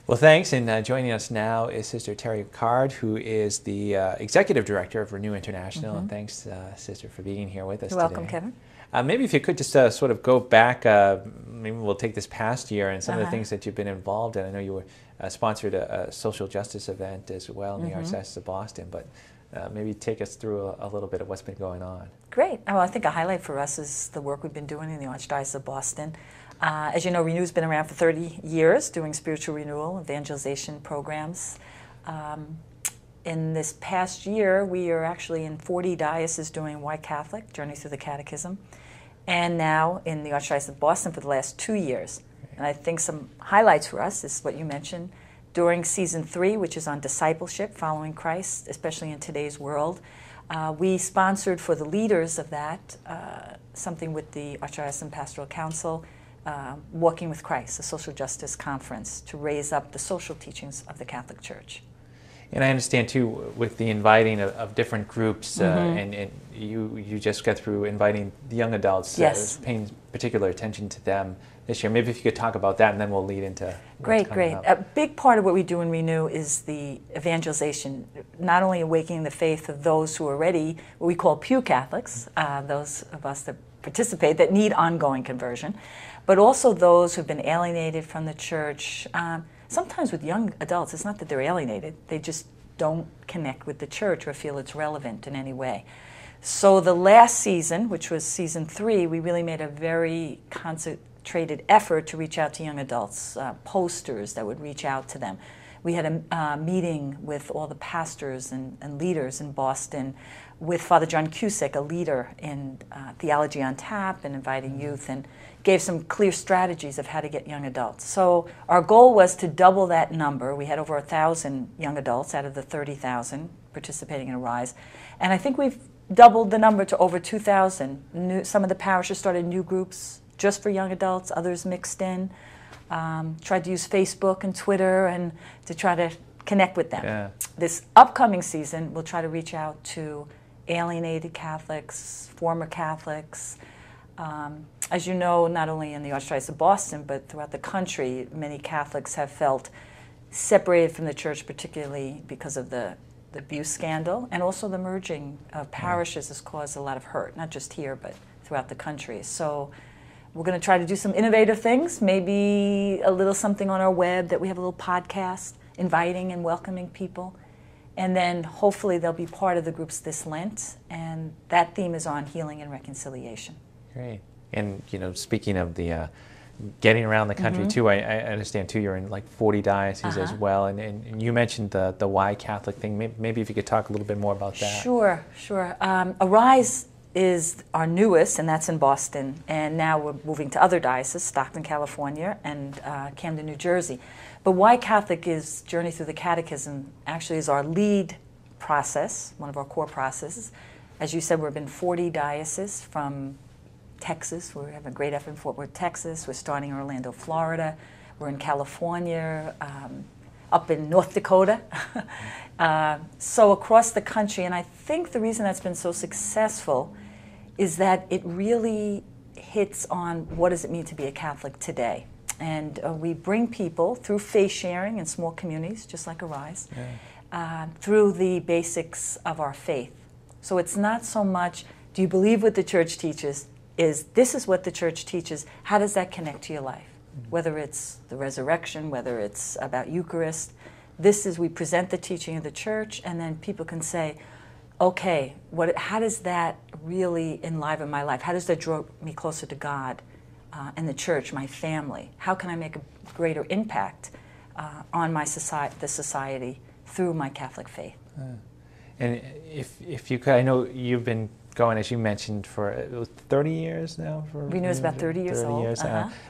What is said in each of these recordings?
Well, thanks. And joining us now is Sister Terry Rickard, who is the Executive Director of Renew International. And thanks, Sister, for being here with us You're welcome, Kevin. Maybe if you could just sort of go back, maybe we'll take this past year and some of the things that you've been involved in. I know you were sponsored a social justice event as well in the Archdiocese of Boston, but maybe take us through a little bit of what's been going on. Great. Well, I think a highlight for us is the work we've been doing in the Archdiocese of Boston. As you know, Renew's been around for 30 years doing spiritual renewal, evangelization programs. In this past year, we are actually in 40 dioceses doing Why Catholic? Journey Through the Catechism, and now in the Archdiocese of Boston for the last 2 years. And I think some highlights for us is what you mentioned. During season 3, which is on discipleship, following Christ, especially in today's world, we sponsored for the leaders of that something with the Archdiocesan Pastoral Council, Walking with Christ, a social justice conference to raise up the social teachings of the Catholic Church. And I understand too, with the inviting of different groups, and you just got through inviting the young adults, yes. Paying particular attention to them this year. Maybe if you could talk about that, and then we'll lead into Great. A big part of what we do in Renew is the evangelization, not only awakening the faith of those who are already what we call pew Catholics, those of us that participate that need ongoing conversion, but also those who've been alienated from the church. Sometimes with young adults, it's not that they're alienated, they just don't connect with the church or feel it's relevant in any way. So the last season, which was season 3, we really made a very concentrated effort to reach out to young adults, posters that would reach out to them. We had a meeting with all the pastors and leaders in Boston with Father John Cusick, a leader in Theology on Tap and inviting youth, and gave some clear strategies of how to get young adults. So our goal was to double that number. We had over 1,000 young adults out of the 30,000 participating in Arise. And I think we've doubled the number to over 2,000. Some of the parishes started new groups just for young adults, others mixed in. Tried to use Facebook and Twitter and to try to connect with them. Yeah. This upcoming season, we'll try to reach out to alienated Catholics, former Catholics. As you know, not only in the Archdiocese of Boston, but throughout the country, many Catholics have felt separated from the church, particularly because of the abuse scandal, and also the merging of parishes has caused a lot of hurt, not just here, but throughout the country. So we're going to try to do some innovative things, maybe a little something on our web that we have a little podcast, inviting and welcoming people. And then hopefully they'll be part of the groups this Lent, and that theme is on healing and reconciliation. Great. And, you know, speaking of the getting around the country too, I understand too you're in like 40 dioceses as well, and you mentioned the Why Catholic thing. Maybe if you could talk a little bit more about that. Sure. Arise is our newest, and that's in Boston, and now we're moving to other dioceses, Stockton, California, and Camden, New Jersey. But Why Catholic is Journey Through the Catechism actually is our lead process, one of our core processes. As you said, we've been 40 dioceses from Texas. We have a great effort in Fort Worth, Texas. We're starting in Orlando, Florida. We're in California, up in North Dakota. So across the country, and I think the reason that's been so successful is that it really hits on what does it mean to be a Catholic today. And we bring people through faith sharing in small communities, just like Arise, through the basics of our faith. So it's not so much, do you believe what the church teaches? This is what the church teaches. How does that connect to your life? Whether it's the resurrection, whether it's about Eucharist. We present the teaching of the church, and then people can say, okay, how does that really enliven my life? How does that draw me closer to God and the church, my family? How can I make a greater impact on the society through my Catholic faith? And if you could, I know you've been going, as you mentioned, for 30 years now? Renew is about 30 years old.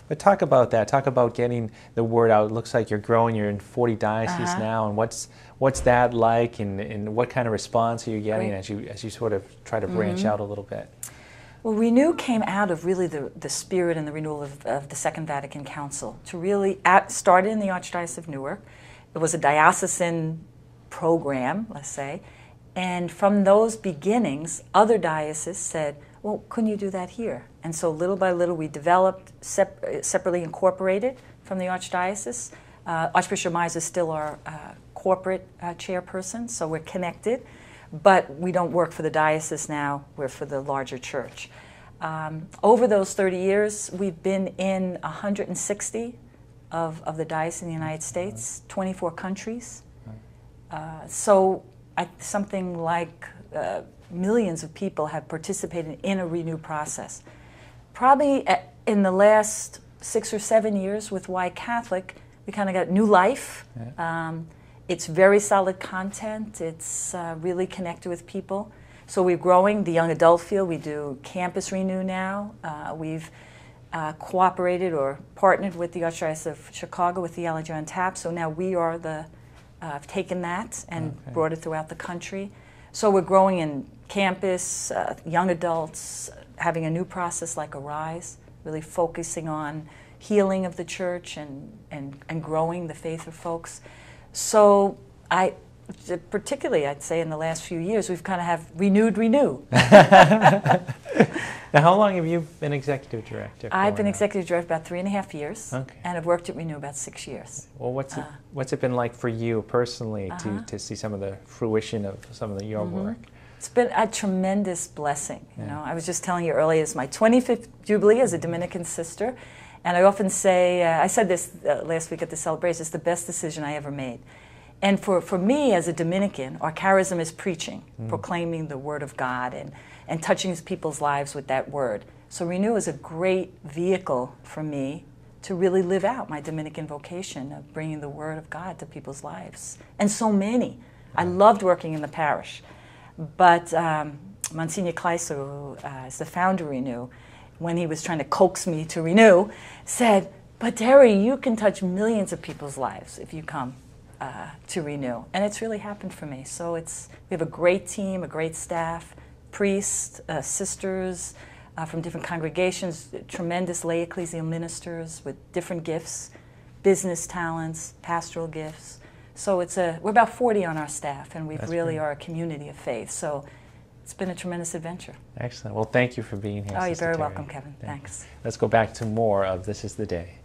But talk about that. Talk about getting the word out. It looks like you're growing. You're in 40 dioceses now. And what's that like? And what kind of response are you getting as you sort of try to branch out a little bit? Well, Renew came out of really the spirit and the renewal of the Second Vatican Council. To really started in the Archdiocese of Newark. It was a diocesan program, let's say. And from those beginnings, other dioceses said, well, couldn't you do that here? And so little by little we developed, separately incorporated from the Archdiocese, Archbishop Myers is still our corporate chairperson, so we're connected, but we don't work for the diocese now, we're for the larger church. Over those 30 years, we've been in 160 of the dioceses in the United States, 24 countries. So something like millions of people have participated in a renew process. Probably in the last 6 or 7 years with Why Catholic, we kind of got new life. Yeah. It's very solid content. It's really connected with people. So we're growing the young adult field. We do campus renew now. We've cooperated or partnered with the Archdiocese of Chicago with Theology on Tap. So now we are have taken that and brought it throughout the country. So we're growing in campus, young adults, having a new process like Arise, really focusing on healing of the church and growing the faith of folks. So particularly, I'd say in the last few years, we've kind of have renewed renew. Now, how long have you been executive director? I've been executive director about 3.5 years, okay. And I've worked at Renew about 6 years. Well, what's it been like for you personally to see some of the fruition of some of your work? It's been a tremendous blessing. You know, I was just telling you earlier, it's my 25th Jubilee as a Dominican sister, and I often say, I said this last week at the celebration, it's the best decision I ever made. And for me as a Dominican, our charism is preaching, proclaiming the Word of God and touching people's lives with that Word. So Renew is a great vehicle for me to really live out my Dominican vocation of bringing the Word of God to people's lives. And so many. I loved working in the parish. But Monsignor Kleiser, who is the founder of Renew, when he was trying to coax me to Renew, said, "But Terry, you can touch millions of people's lives if you come to Renew." And it's really happened for me. So we have a great team, a great staff, priests, sisters from different congregations, tremendous lay ecclesial ministers with different gifts, business talents, pastoral gifts. So we're about 40 on our staff, and we really are a community of faith. So it's been a tremendous adventure. Excellent. Well, thank you for being here. Oh, you're Sister very Terry. welcome, Kevin. Thanks. Let's go back to more of This Is the Day.